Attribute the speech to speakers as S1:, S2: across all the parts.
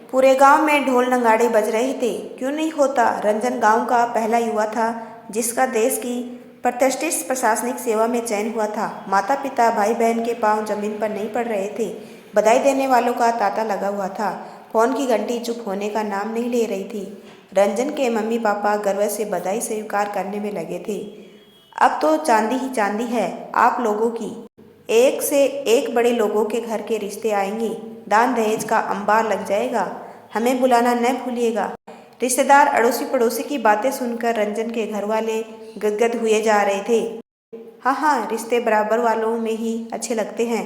S1: पूरे गांव में ढोल नगाड़े बज रहे थे। क्यों नहीं होता? रंजन गांव का पहला युवा था जिसका देश की प्रतिष्ठित प्रशासनिक सेवा में चयन हुआ था। माता पिता भाई बहन के पांव जमीन पर नहीं पड़ रहे थे। बधाई देने वालों का तांता लगा हुआ था। फोन की घंटी चुप होने का नाम नहीं ले रही थी। रंजन के मम्मी पापा गर्व से बधाई स्वीकार करने में लगे थे। अब तो चांदी ही चांदी है आप लोगों की। एक से एक बड़े लोगों के घर के रिश्ते आएंगे। दान दहेज का अंबार लग जाएगा। हमें बुलाना न भूलिएगा। रिश्तेदार अड़ोसी पड़ोसी की बातें सुनकर रंजन के घर वाले गदगद हुए जा रहे थे। हाँ हाँ, रिश्ते बराबर वालों में ही अच्छे लगते हैं।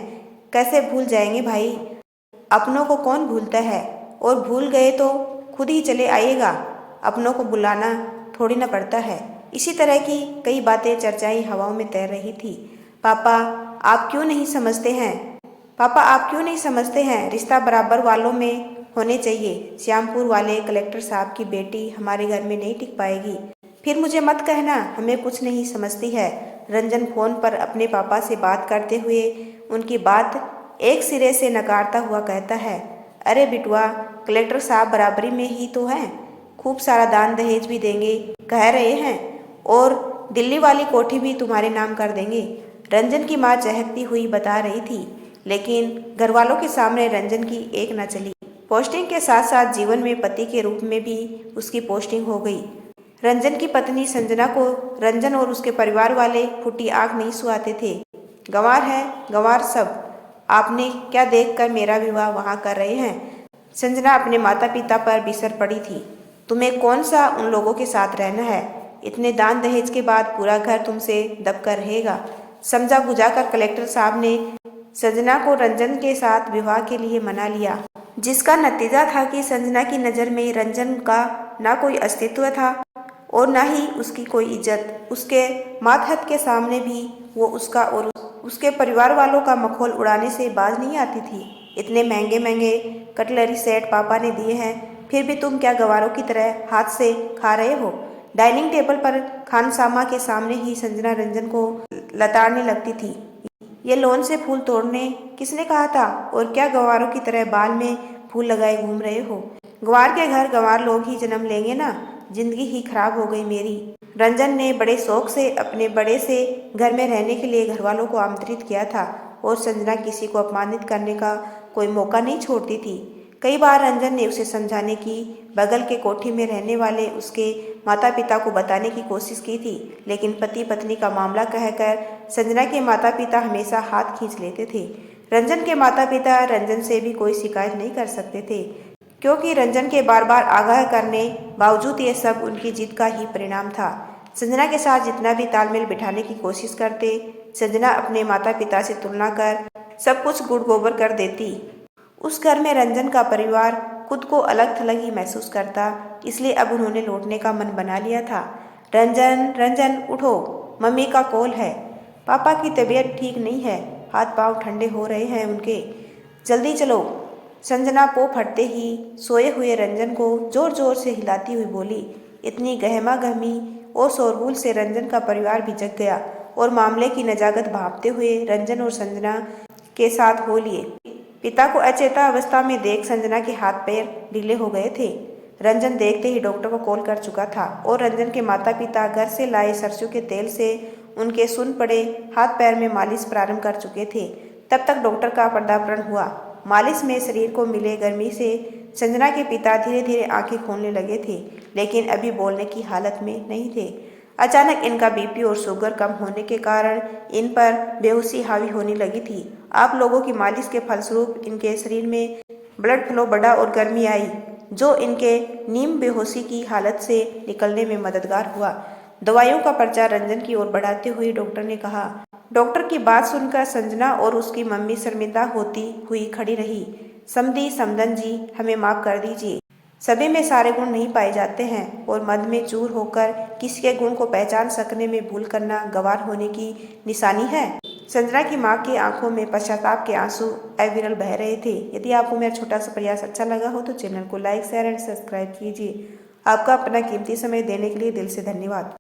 S1: कैसे भूल जाएंगे भाई, अपनों को कौन भूलता है। और भूल गए तो खुद ही चले आइएगा, अपनों को बुलाना थोड़ी ना पड़ता है। इसी तरह की कई बातें चर्चाएं हवाओं में तैर रही थी। पापा आप क्यों नहीं समझते हैं? पापा आप क्यों नहीं समझते हैं? रिश्ता बराबर वालों में होने चाहिए। श्यामपुर वाले कलेक्टर साहब की बेटी हमारे घर में नहीं टिक पाएगी। फिर मुझे मत कहना हमें कुछ नहीं समझती है। रंजन फोन पर अपने पापा से बात करते हुए उनकी बात एक सिरे से नकारता हुआ कहता है, अरे बिटुआ, कलेक्टर साहब बराबरी में ही तो हैं। खूब सारा दान दहेज भी देंगे कह रहे हैं, और दिल्ली वाली कोठी भी तुम्हारे नाम कर देंगे। रंजन की माँ चहकती हुई बता रही थी, लेकिन घर वालों के सामने रंजन की एक न चली। पोस्टिंग के साथ साथ जीवन में पति के रूप में भी उसकी पोस्टिंग हो गई। रंजन की पत्नी संजना को रंजन और उसके परिवार वाले फूटी आंख नहीं सुहाते थे। गंवार है, गंवार सब। आपने क्या देखकर मेरा विवाह वहाँ कर रहे हैं? संजना अपने माता पिता पर बिसर पड़ी थी। तुम्हें कौन सा उन लोगों के साथ रहना है? इतने दान दहेज के बाद पूरा घर तुमसे दबकर रहेगा। समझा बुझाकर कलेक्टर साहब ने संजना को रंजन के साथ विवाह के लिए मना लिया, जिसका नतीजा था कि संजना की नज़र में रंजन का ना कोई अस्तित्व था और ना ही उसकी कोई इज्जत। उसके मातहत के सामने भी वो उसका और उसके परिवार वालों का मखौल उड़ाने से बाज नहीं आती थी। इतने महंगे महंगे कटलरी सेट पापा ने दिए हैं, फिर भी तुम क्या गवारों की तरह हाथ से खा रहे हो? डाइनिंग टेबल पर खानसामा के सामने ही संजना रंजन को लताड़ने लगती थी। ये लॉन से फूल तोड़ने किसने कहा था? और क्या गंवारों की तरह बाल में फूल लगाए घूम रहे हो? गंवार के घर गंवार लोग ही जन्म लेंगे ना। जिंदगी ही खराब हो गई मेरी। रंजन ने बड़े शौक से अपने बड़े से घर में रहने के लिए घर वालों को आमंत्रित किया था, और संजना किसी को अपमानित करने का कोई मौका नहीं छोड़ती थी। कई बार रंजन ने उसे समझाने की, बगल के कोठी में रहने वाले उसके माता पिता को बताने की कोशिश की थी, लेकिन पति पत्नी का मामला कहकर संजना के माता पिता हमेशा हाथ खींच लेते थे। रंजन के माता पिता रंजन से भी कोई शिकायत नहीं कर सकते थे, क्योंकि रंजन के बार बार आगाह करने बावजूद ये सब उनकी जिद का ही परिणाम था। संजना के साथ जितना भी तालमेल बिठाने की कोशिश करते, संजना अपने माता पिता से तुलना कर सब कुछ गुड़ गोबर कर देती। उस घर में रंजन का परिवार खुद को अलग थलग ही महसूस करता, इसलिए अब उन्होंने लौटने का मन बना लिया था। रंजन, रंजन उठो, मम्मी का कॉल है। पापा की तबीयत ठीक नहीं है, हाथ पांव ठंडे हो रहे हैं उनके। जल्दी चलो। संजना पो फटते ही सोए हुए रंजन को जोर जोर से हिलाती हुई बोली। इतनी गहमा गहमी और शोरगुल से रंजन का परिवार भी जग गया, और मामले की नजाकत भांपते हुए रंजन और संजना के साथ हो लिए। पिता को अचेता अवस्था में देख संजना के हाथ पैर ढीले हो गए थे। रंजन देखते ही डॉक्टर को कॉल कर चुका था, और रंजन के माता पिता घर से लाए सरसों के तेल से उनके सुन पड़े हाथ पैर में मालिश प्रारंभ कर चुके थे। तब तक डॉक्टर का पदार्पण हुआ। मालिश में शरीर को मिले गर्मी से संजना के पिता धीरे धीरे आंखें खोलने लगे थे, लेकिन अभी बोलने की हालत में नहीं थे। अचानक इनका बीपी और शुगर कम होने के कारण इन पर बेहोशी हावी होने लगी थी। आप लोगों की मालिश के फलस्वरूप इनके शरीर में ब्लड फ्लो बढ़ा और गर्मी आई, जो इनके नीम बेहोशी की हालत से निकलने में मददगार हुआ। दवाइयों का पर्चा रंजन की ओर बढ़ाते हुए डॉक्टर ने कहा। डॉक्टर की बात सुनकर संजना और उसकी मम्मी शर्मिंदा होती हुई खड़ी रही। समधी समधन जी, हमें माफ कर दीजिए। सभी में सारे गुण नहीं पाए जाते हैं, और मद में चूर होकर किसी के गुण को पहचान सकने में भूल करना गंवार होने की निशानी है। संजना की माँ की आंखों में पश्चाताप के आंसू अविरल बह रहे थे। यदि आपको मेरा छोटा सा प्रयास अच्छा लगा हो तो चैनल को लाइक, शेयर एंड सब्सक्राइब कीजिए। आपका अपना कीमती समय देने के लिए दिल से धन्यवाद।